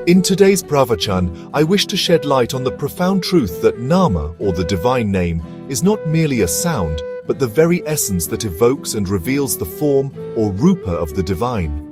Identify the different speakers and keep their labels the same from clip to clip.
Speaker 1: In today's Pravachan, I wish to shed light on the profound truth that Nama, or the divine name, is not merely a sound, but the very essence that evokes and reveals the form, or rupa, of the divine.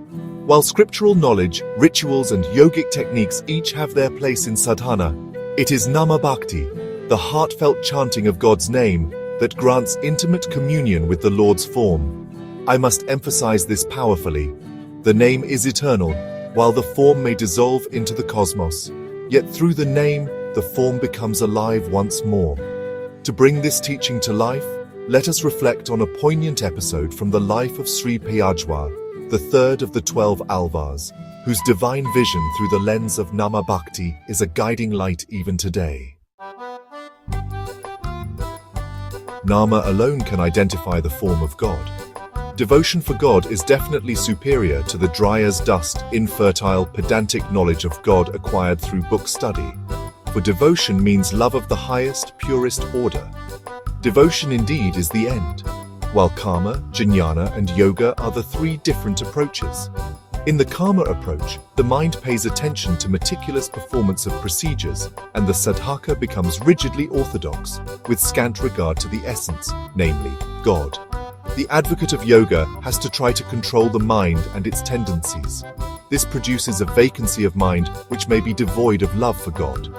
Speaker 1: While scriptural knowledge, rituals and yogic techniques each have their place in sadhana, it is Nama Bhakti, the heartfelt chanting of God's name, that grants intimate communion with the Lord's form. I must emphasize this powerfully. The name is eternal, while the form may dissolve into the cosmos. Yet through the name, the form becomes alive once more. To bring this teaching to life, let us reflect on a poignant episode from the life of Shri Peyazhwar, the third of the 12 Alvars, whose divine vision through the lens of Nama Bhakti is a guiding light even today. Nama alone can identify the form of God. Devotion for God is definitely superior to the dry as dust, infertile, pedantic knowledge of God acquired through book study. For devotion means love of the highest, purest order. Devotion indeed is the end, while karma, jnana, and yoga are the three different approaches. In the karma approach, the mind pays attention to meticulous performance of procedures, and the sadhaka becomes rigidly orthodox, with scant regard to the essence, namely, God. The advocate of yoga has to try to control the mind and its tendencies. This produces a vacancy of mind which may be devoid of love for God.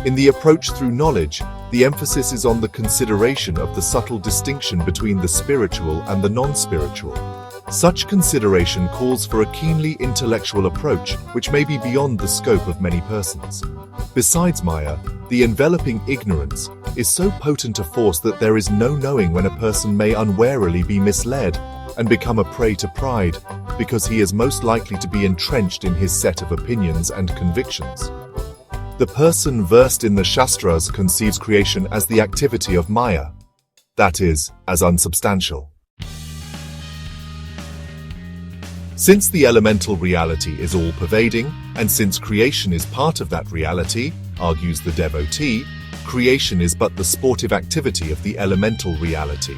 Speaker 1: In the approach through knowledge, the emphasis is on the consideration of the subtle distinction between the spiritual and the non-spiritual. Such consideration calls for a keenly intellectual approach which may be beyond the scope of many persons. Besides Maya, the enveloping ignorance is so potent a force that there is no knowing when a person may unwarily be misled and become a prey to pride, because he is most likely to be entrenched in his set of opinions and convictions. The person versed in the Shastras conceives creation as the activity of Maya, that is, as unsubstantial. Since the elemental reality is all-pervading, and since creation is part of that reality, argues the devotee, creation is but the sportive activity of the elemental reality.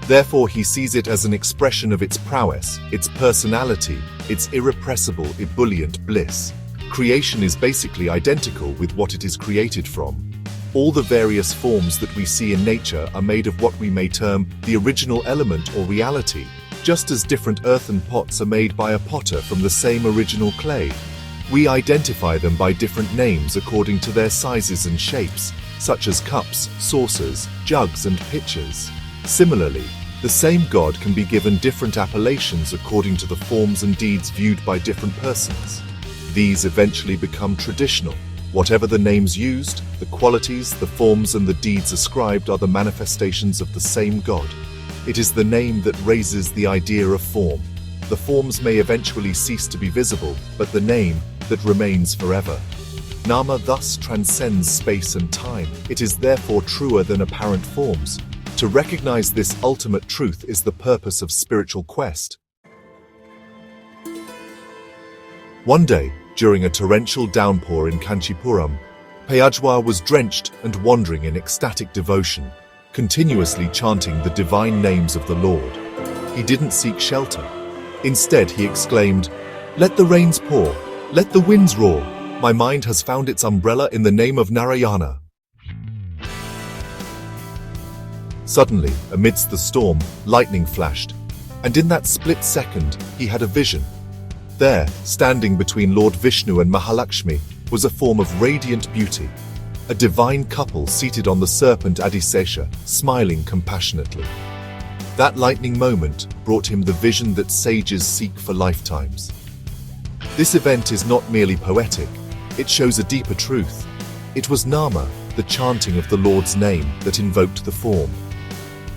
Speaker 1: Therefore he sees it as an expression of its prowess, its personality, its irrepressible, ebullient bliss. Creation is basically identical with what it is created from. All the various forms that we see in nature are made of what we may term the original element or reality, just as different earthen pots are made by a potter from the same original clay. We identify them by different names according to their sizes and shapes, such as cups, saucers, jugs, and pitchers. Similarly, the same God can be given different appellations according to the forms and deeds viewed by different persons. These eventually become traditional. Whatever the names used, the qualities, the forms, and the deeds ascribed are the manifestations of the same God. It is the name that raises the idea of form. The forms may eventually cease to be visible, but the name that remains forever. Nama thus transcends space and time. It is therefore truer than apparent forms. To recognize this ultimate truth is the purpose of spiritual quest. One day, during a torrential downpour in Kanchipuram, Peyazhwar was drenched and wandering in ecstatic devotion, continuously chanting the divine names of the Lord. He didn't seek shelter. Instead, he exclaimed, "Let the rains pour, let the winds roar. My mind has found its umbrella in the name of Narayana." Suddenly, amidst the storm, lightning flashed, and in that split second, he had a vision. There, standing between Lord Vishnu and Mahalakshmi, was a form of radiant beauty. A divine couple seated on the serpent Adisesha, smiling compassionately. That lightning moment brought him the vision that sages seek for lifetimes. This event is not merely poetic, it shows a deeper truth. It was Nama, the chanting of the Lord's name, that invoked the form.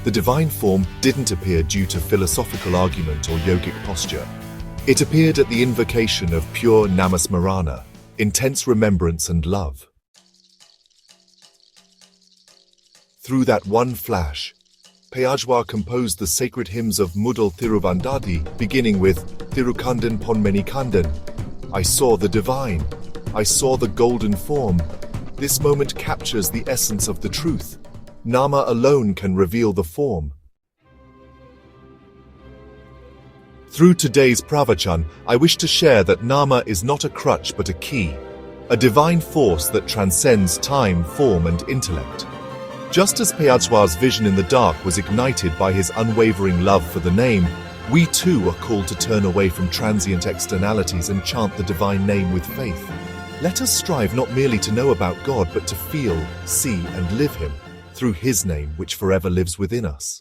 Speaker 1: The divine form didn't appear due to philosophical argument or yogic posture. It appeared at the invocation of pure Nama-smarana, intense remembrance and love. Through that one flash, Peyazhwar composed the sacred hymns of Mudhal Thiruvandadhi, beginning with Thirukandan Ponmeni Kandan. I saw the divine. I saw the golden form. This moment captures the essence of the truth. Nama alone can reveal the form. Through today's Pravachan, I wish to share that Nama is not a crutch but a key, a divine force that transcends time, form, and intellect. Just as Peyazhwar's vision in the dark was ignited by his unwavering love for the name, we too are called to turn away from transient externalities and chant the divine name with faith. Let us strive not merely to know about God but to feel, see, and live Him through His name which forever lives within us.